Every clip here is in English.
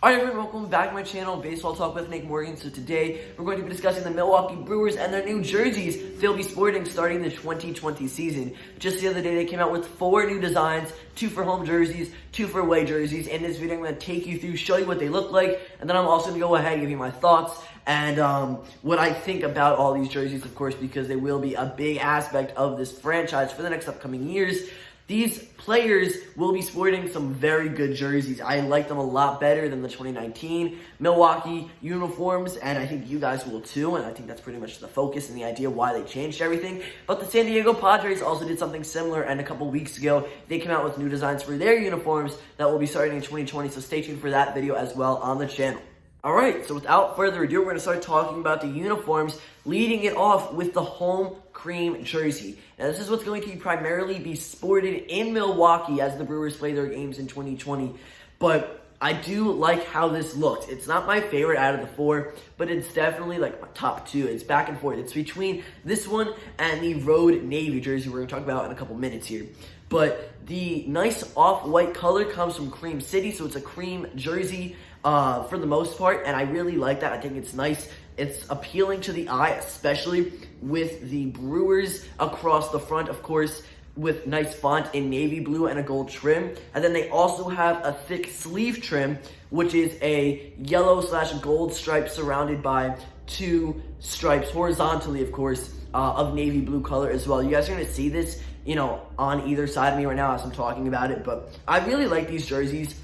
Alright everyone, welcome back to my channel, Baseball Talk with Nick Morgan. So today, we're going to be discussing the Milwaukee Brewers and their new jerseys they'll be sporting starting the 2020 season. Just the other day, they came out with 4 new designs, 2 for home jerseys, 2 for away jerseys. In this video, I'm going to take you through, show you what they look like, and then I'm also going to go ahead and give you my thoughts and what I think about all these jerseys, of course, because they will be a big aspect of this franchise for the next upcoming years. These players will be sporting some very good jerseys. I like them a lot better than the 2019 Milwaukee uniforms, and I think you guys will too, and I think that's pretty much the focus and the idea why they changed everything. But the San Diego Padres also did something similar, and a couple weeks ago, they came out with new designs for their uniforms that will be starting in 2020, so stay tuned for that video as well on the channel. Alright, so without further ado, we're going to start talking about the uniforms, leading it off with the home cream jersey. Now, this is what's going to primarily be sported in Milwaukee as the Brewers play their games in 2020, but I do like how this looks. It's not my favorite out of the 4, but it's definitely like my top 2. It's back and forth. It's between this one and the road navy jersey we're going to talk about in a couple minutes here. But the nice off-white color comes from Cream City, so it's a cream jersey for the most part, and I really like that. I think it's nice. It's appealing to the eye, especially with the Brewers across the front, of course, with nice font in navy blue and a gold trim. And then they also have a thick sleeve trim, which is a yellow/gold stripe surrounded by 2 stripes horizontally, of course, of navy blue color as well. You guys are going to see this, on either side of me right now as I'm talking about it, but I really like these jerseys.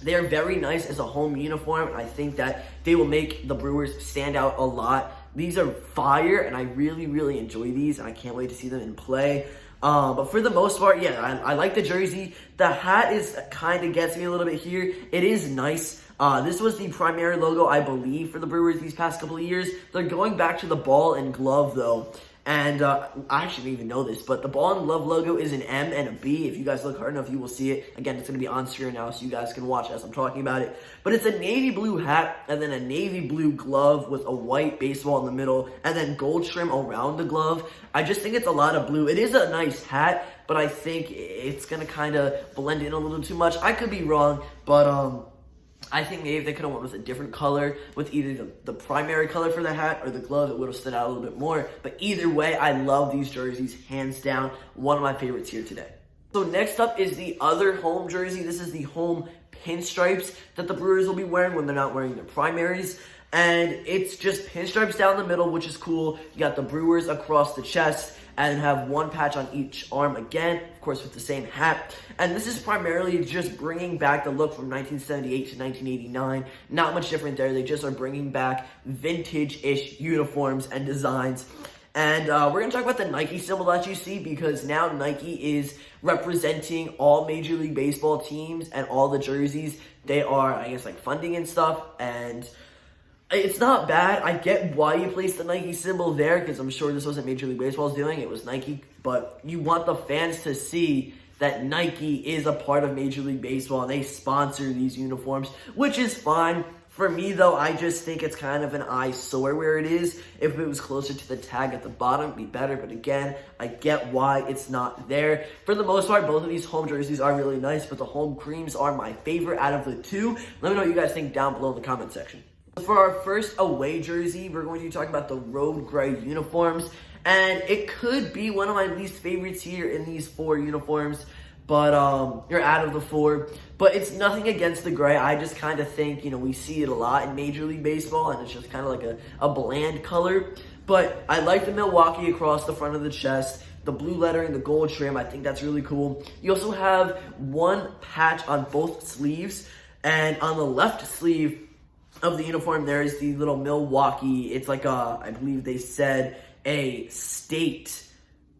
They are very nice as a home uniform, and I think that they will make the Brewers stand out a lot. These are fire, and I really, really enjoy these, and I can't wait to see them in play. But for the most part, yeah, I like the jersey. The hat is kind of gets me a little bit here. It is nice. This was the primary logo, I believe, for the Brewers these past couple of years. They're going back to the ball and glove, though. And I actually didn't even know this, but the ball and glove logo is an M and a B. If you guys look hard enough, you will see it. Again, it's going to be on screen now, so you guys can watch as I'm talking about it. But it's a navy blue hat, and then a navy blue glove with a white baseball in the middle, and then gold trim around the glove. I just think it's a lot of blue. It is a nice hat, but I think it's going to kind of blend in a little too much. I could be wrong, but I think maybe if they could have went with a different color, with either the primary color for the hat or the glove, it would have stood out a little bit more. But either way, I love these jerseys, hands down. One of my favorites here today. So next up is the other home jersey. This is the home pinstripes that the Brewers will be wearing when they're not wearing their primaries. And it's just pinstripes down the middle, which is cool. You got the Brewers across the chest and have 1 patch on each arm again, of course, with the same hat. And this is primarily just bringing back the look from 1978 to 1989. Not much different there. They just are bringing back vintage-ish uniforms and designs. And we're going to talk about the Nike symbol that you see, because now Nike is representing all Major League Baseball teams and all the jerseys. They are, I guess, like funding and stuff, and it's not bad. I get why you placed the Nike symbol there, because I'm sure this wasn't Major League Baseball's doing. It was Nike, but you want the fans to see that Nike is a part of Major League Baseball, and they sponsor these uniforms, which is fine. For me, though, I just think it's kind of an eyesore where it is. If it was closer to the tag at the bottom, it'd be better. But again, I get why it's not there. For the most part, both of these home jerseys are really nice, but the home creams are my favorite out of the 2. Let me know what you guys think down below in the comment section. For our first away jersey, we're going to be talking about the road gray uniforms, and it could be one of my least favorites here in these 4 uniforms, but you're out of the 4. But it's nothing against the gray. I just kind of think, we see it a lot in Major League Baseball, and it's just kind of like a bland color. But I like the Milwaukee across the front of the chest, the blue lettering, the gold trim. I think that's really cool. You also have 1 patch on both sleeves, and on the left sleeve of the uniform, there is the little Milwaukee. It's like I believe they said a state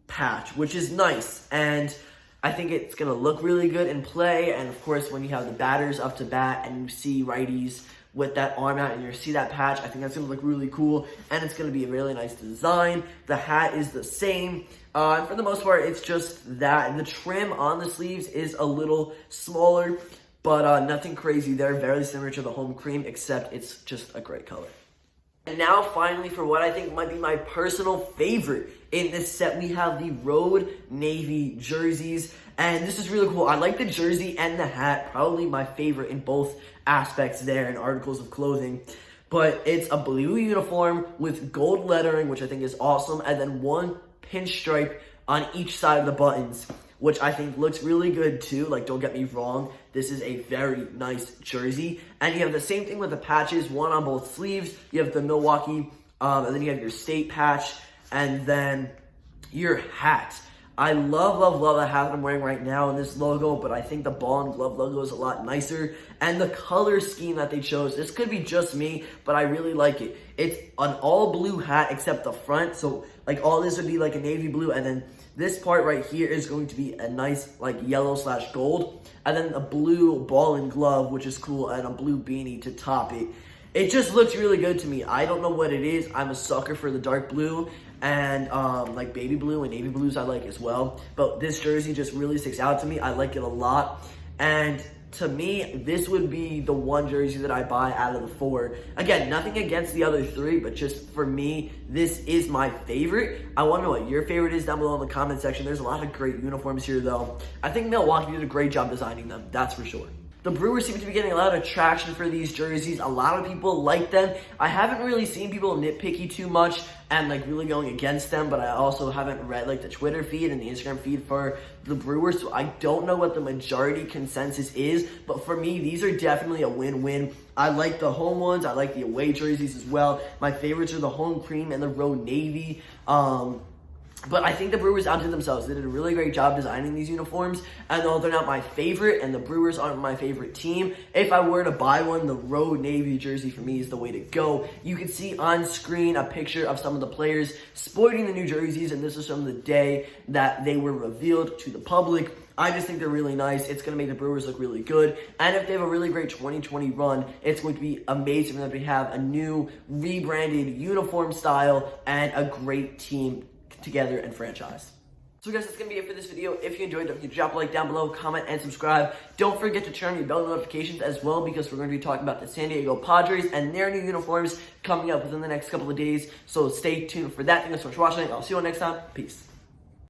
patch, which is nice. And I think it's going to look really good in play. And of course, when you have the batters up to bat and you see righties with that arm out and you see that patch, I think that's going to look really cool. And it's going to be a really nice design. The hat is the same. And for the most part, it's just that. And the trim on the sleeves is a little smaller, but nothing crazy there. Very similar to the home cream, except it's just a great color. And now, finally, for what I think might be my personal favorite in this set, we have the road navy jerseys. And this is really cool. I like the jersey and the hat, probably my favorite in both aspects there in articles of clothing. But it's a blue uniform with gold lettering, which I think is awesome, and then one pinstripe on each side of the buttons, which I think looks really good too. Like, don't get me wrong, this is a very nice jersey. And you have the same thing with the patches, one on both sleeves. You have the Milwaukee, and then you have your state patch, and then your hat. I love the hat that I'm wearing right now in this logo, but I think the ball and glove logo is a lot nicer. And the color scheme that they chose, this could be just me, but I really like it. It's an all blue hat except the front, so like all this would be like a navy blue, and then this part right here is going to be a nice like yellow/gold, and then a blue ball and glove, which is cool, and a blue beanie to top it. It just looks really good to me. I don't know what it is. I'm a sucker for the dark blue, and like baby blue and navy blues I like as well. But this jersey just really sticks out to me. I like it a lot. And to me, this would be the one jersey that I buy out of the four. Again, nothing against the other three, but just for me, this is my favorite. I want to know what your favorite is down below in the comment section. There's a lot of great uniforms here, though. I think Milwaukee did a great job designing them, that's for sure. The Brewers seem to be getting a lot of traction for these jerseys. A lot of people like them. I haven't really seen people nitpicky too much and like really going against them, but I also haven't read like the Twitter feed and the Instagram feed for the Brewers, so I don't know what the majority consensus is, but for me, these are definitely a win-win. I like the home ones. I like the away jerseys as well. My favorites are the home cream and the road navy. But I think the Brewers outdid themselves. They did a really great job designing these uniforms. And though they're not my favorite and the Brewers aren't my favorite team, if I were to buy one, the road navy jersey for me is the way to go. You can see on screen a picture of some of the players sporting the new jerseys, and this is from the day that they were revealed to the public. I just think they're really nice. It's going to make the Brewers look really good. And if they have a really great 2020 run, it's going to be amazing for them to have a new rebranded uniform style and a great team together and franchise. So guys, that's going to be it for this video. If you enjoyed, don't forget to drop a like down below, comment, and subscribe. Don't forget to turn on your bell notifications as well, because we're going to be talking about the San Diego Padres and their new uniforms coming up within the next couple of days. So stay tuned for that. Thank you so much for watching. I'll see you all next time. Peace.